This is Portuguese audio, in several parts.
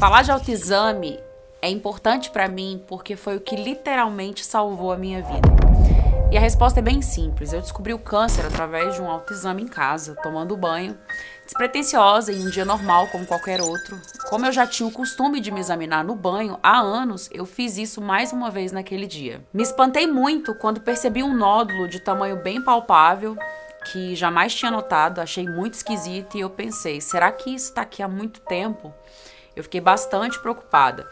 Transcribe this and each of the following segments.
Falar de autoexame é importante pra mim porque foi o que literalmente salvou a minha vida. E a resposta é bem simples. Eu descobri o câncer através de um autoexame em casa, tomando banho, despretensiosa em um dia normal como qualquer outro. Como eu já tinha o costume de me examinar no banho há anos, eu fiz isso mais uma vez naquele dia. Me espantei muito quando percebi um nódulo de tamanho bem palpável, que jamais tinha notado, achei muito esquisito e eu pensei, será que isso tá aqui há muito tempo? Eu fiquei bastante preocupada.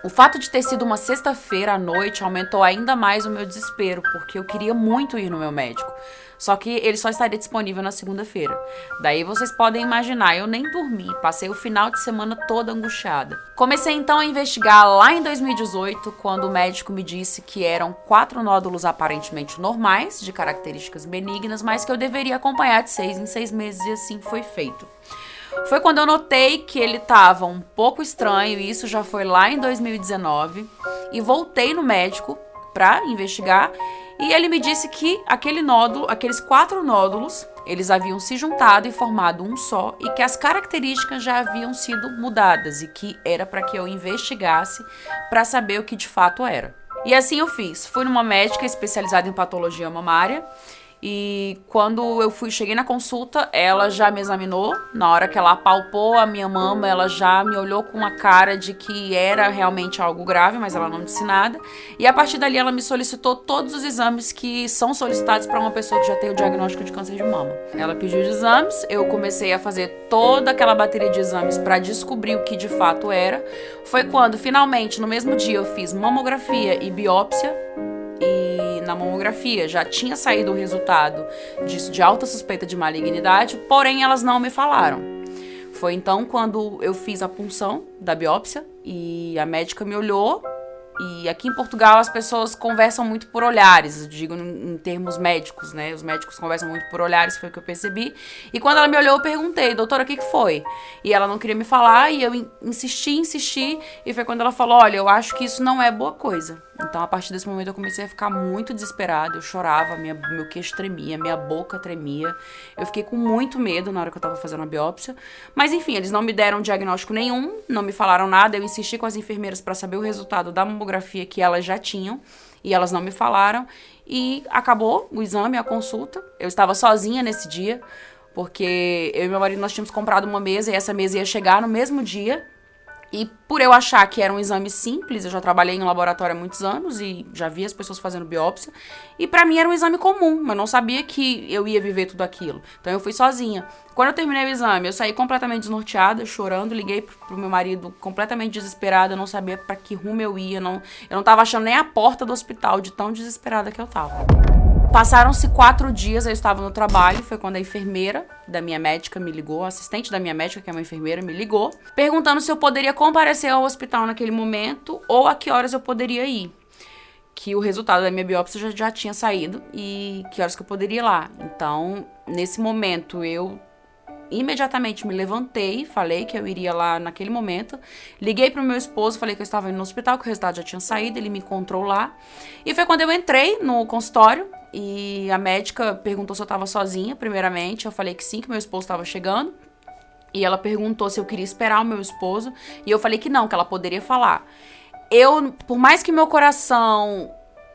O fato de ter sido uma sexta-feira à noite aumentou ainda mais o meu desespero, porque eu queria muito ir no meu médico. Só que ele só estaria disponível na segunda-feira. Daí vocês podem imaginar, eu nem dormi, passei o final de semana toda angustiada. Comecei então a investigar lá em 2018, quando o médico me disse que eram 4 nódulos aparentemente normais, de características benignas, mas que eu deveria acompanhar de 6 em 6 meses e assim foi feito. Foi quando eu notei que ele estava um pouco estranho, e isso já foi lá em 2019, e voltei no médico para investigar, e ele me disse que aqueles 4 nódulos, eles haviam se juntado e formado um só, e que as características já haviam sido mudadas, e que era para que eu investigasse para saber o que de fato era. E assim eu fiz. Fui numa médica especializada em patologia mamária, e quando cheguei na consulta, ela já me examinou. Na hora que ela apalpou a minha mama, ela já me olhou com uma cara de que era realmente algo grave, mas ela não disse nada. E a partir dali ela me solicitou todos os exames que são solicitados para uma pessoa que já tem o diagnóstico de câncer de mama. Ela pediu os exames, eu comecei a fazer toda aquela bateria de exames para descobrir o que de fato era. Foi quando, finalmente, no mesmo dia, eu fiz mamografia e biópsia. E na mamografia já tinha saído o resultado disso, de alta suspeita de malignidade, porém elas não me falaram. Foi então quando eu fiz a punção da biópsia e a médica me olhou. E aqui em Portugal as pessoas conversam muito por olhares, digo em termos médicos, né? Os médicos conversam muito por olhares, foi o que eu percebi. E quando ela me olhou, eu perguntei, doutora, o que foi? E ela não queria me falar, e eu insisti, e foi quando ela falou, olha, eu acho que isso não é boa coisa. Então, a partir desse momento, eu comecei a ficar muito desesperada, eu chorava, meu queixo tremia, minha boca tremia. Eu fiquei com muito medo na hora que eu tava fazendo a biópsia. Mas, enfim, eles não me deram diagnóstico nenhum, não me falaram nada, eu insisti com as enfermeiras para saber o resultado da mamografia que elas já tinham, e elas não me falaram, e acabou o exame, a consulta. Eu estava sozinha nesse dia, porque eu e meu marido, nós tínhamos comprado uma mesa, e essa mesa ia chegar no mesmo dia. E por eu achar que era um exame simples, eu já trabalhei em um laboratório há muitos anos e já vi as pessoas fazendo biópsia, e pra mim era um exame comum, mas não sabia que eu ia viver tudo aquilo. Então eu fui sozinha. Quando eu terminei o exame, eu saí completamente desnorteada, chorando, liguei pro meu marido completamente desesperada, eu não sabia pra que rumo eu ia, eu não tava achando nem a porta do hospital de tão desesperada que eu tava. Passaram-se 4 dias, eu estava no trabalho, foi quando a enfermeira da minha médica me ligou, a assistente da minha médica, que é uma enfermeira, me ligou, perguntando se eu poderia comparecer ao hospital naquele momento ou a que horas eu poderia ir. Que o resultado da minha biópsia já tinha saído e que horas que eu poderia ir lá. Então, nesse momento, eu imediatamente me levantei, falei que eu iria lá naquele momento, liguei pro meu esposo, falei que eu estava indo no hospital, que o resultado já tinha saído, ele me encontrou lá. E foi quando eu entrei no consultório e a médica perguntou se eu estava sozinha, primeiramente. Eu falei que sim, que meu esposo estava chegando. E ela perguntou se eu queria esperar o meu esposo, e eu falei que não, que ela poderia falar. Por mais que meu coração,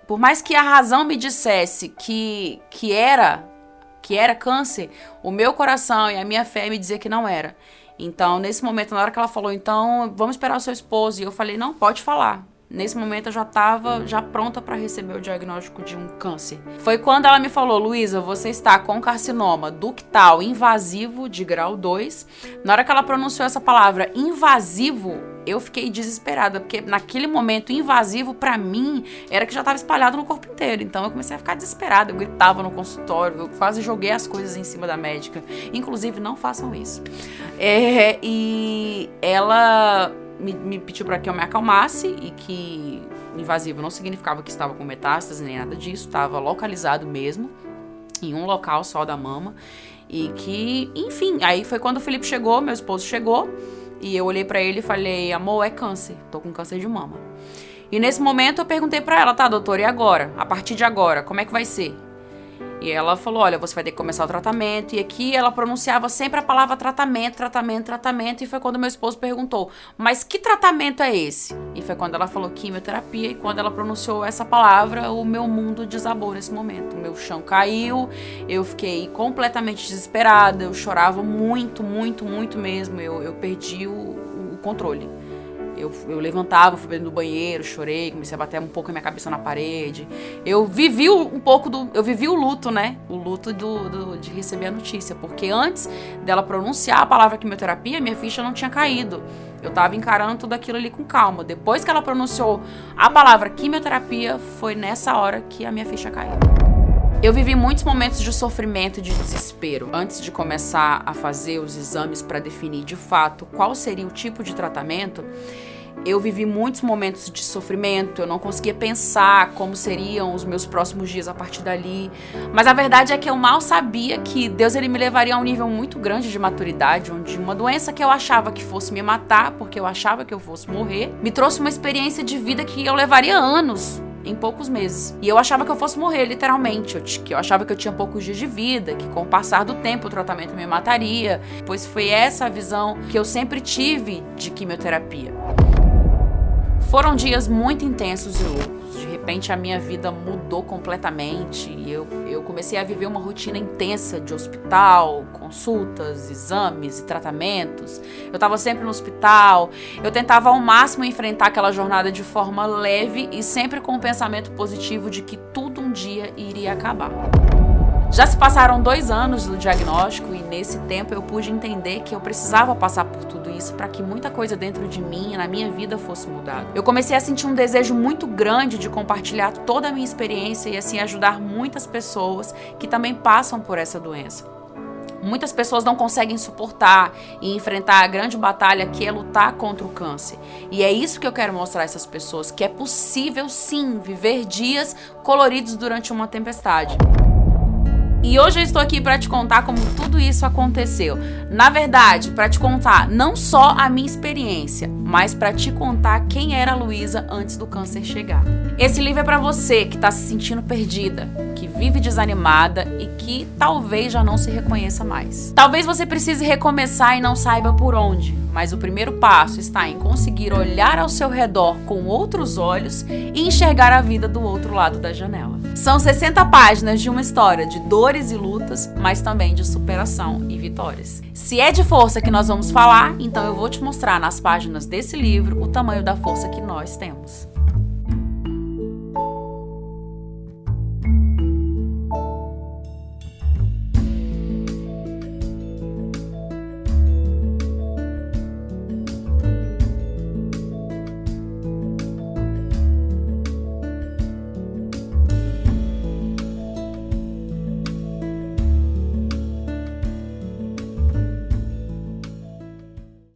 por mais que a razão me dissesse que era câncer, o meu coração e a minha fé me dizia que não era. Então, nesse momento, na hora que ela falou, então, vamos esperar o seu esposo, e eu falei, não, pode falar. Nesse momento, eu já estava pronta para receber o diagnóstico de um câncer. Foi quando ela me falou, Luísa, você está com carcinoma ductal invasivo de grau 2. Na hora que ela pronunciou essa palavra, invasivo, eu fiquei desesperada, porque naquele momento, invasivo, pra mim, era que já estava espalhado no corpo inteiro. Então, eu comecei a ficar desesperada, eu gritava no consultório, eu quase joguei as coisas em cima da médica. Inclusive, não façam isso. E ela me pediu para que eu me acalmasse e que invasivo não significava que estava com metástase nem nada disso, estava localizado mesmo, em um local só da mama. E que, enfim, aí foi quando o Felipe chegou, meu esposo chegou, e eu olhei pra ele e falei, amor, é câncer, tô com câncer de mama. E nesse momento eu perguntei pra ela, tá, doutora, e agora? A partir de agora, como é que vai ser? E ela falou, olha, você vai ter que começar o tratamento. E aqui ela pronunciava sempre a palavra tratamento, tratamento, tratamento. E foi quando meu esposo perguntou, mas que tratamento é esse? E foi quando ela falou quimioterapia. E quando ela pronunciou essa palavra, o meu mundo desabou nesse momento. O meu chão caiu, eu fiquei completamente desesperada. Eu chorava muito, muito, muito mesmo. Eu perdi o controle. Eu levantava, fui no banheiro, chorei, comecei a bater um pouco a minha cabeça na parede. Eu vivi eu vivi o luto, né? O luto de receber a notícia, porque antes dela pronunciar a palavra quimioterapia, minha ficha não tinha caído. Eu tava encarando tudo aquilo ali com calma. Depois que ela pronunciou a palavra quimioterapia, foi nessa hora que a minha ficha caiu. Eu vivi muitos momentos de sofrimento e de desespero. Antes de começar a fazer os exames para definir de fato qual seria o tipo de tratamento, eu vivi muitos momentos de sofrimento, eu não conseguia pensar como seriam os meus próximos dias a partir dali. Mas a verdade é que eu mal sabia que Deus ele me levaria a um nível muito grande de maturidade, onde uma doença que eu achava que fosse me matar, porque eu achava que eu fosse morrer, me trouxe uma experiência de vida que eu levaria anos, em poucos meses. E eu achava que eu fosse morrer, literalmente. Eu achava que eu tinha poucos dias de vida, que com o passar do tempo o tratamento me mataria. Pois foi essa a visão que eu sempre tive de quimioterapia. Foram dias muito intensos e loucos. De repente a minha vida mudou completamente e eu comecei a viver uma rotina intensa de hospital, consultas, exames e tratamentos. Eu estava sempre no hospital, eu tentava ao máximo enfrentar aquela jornada de forma leve e sempre com o pensamento positivo de que tudo um dia iria acabar. Já se passaram 2 anos do diagnóstico e nesse tempo eu pude entender que eu precisava passar por tudo isso para que muita coisa dentro de mim e na minha vida fosse mudada. Eu comecei a sentir um desejo muito grande de compartilhar toda a minha experiência e assim ajudar muitas pessoas que também passam por essa doença. Muitas pessoas não conseguem suportar e enfrentar a grande batalha que é lutar contra o câncer. E é isso que eu quero mostrar a essas pessoas, que é possível sim viver dias coloridos durante uma tempestade. E hoje eu estou aqui para te contar como tudo isso aconteceu. Na verdade, para te contar não só a minha experiência, mas para te contar quem era a Luísa antes do câncer chegar. Esse livro é para você que está se sentindo perdida, que vive desanimada e que talvez já não se reconheça mais. Talvez você precise recomeçar e não saiba por onde, mas o primeiro passo está em conseguir olhar ao seu redor com outros olhos e enxergar a vida do outro lado da janela. São 60 páginas de uma história de dores e lutas, mas também de superação e vitórias. Se é de força que nós vamos falar, então eu vou te mostrar nas páginas desse livro o tamanho da força que nós temos.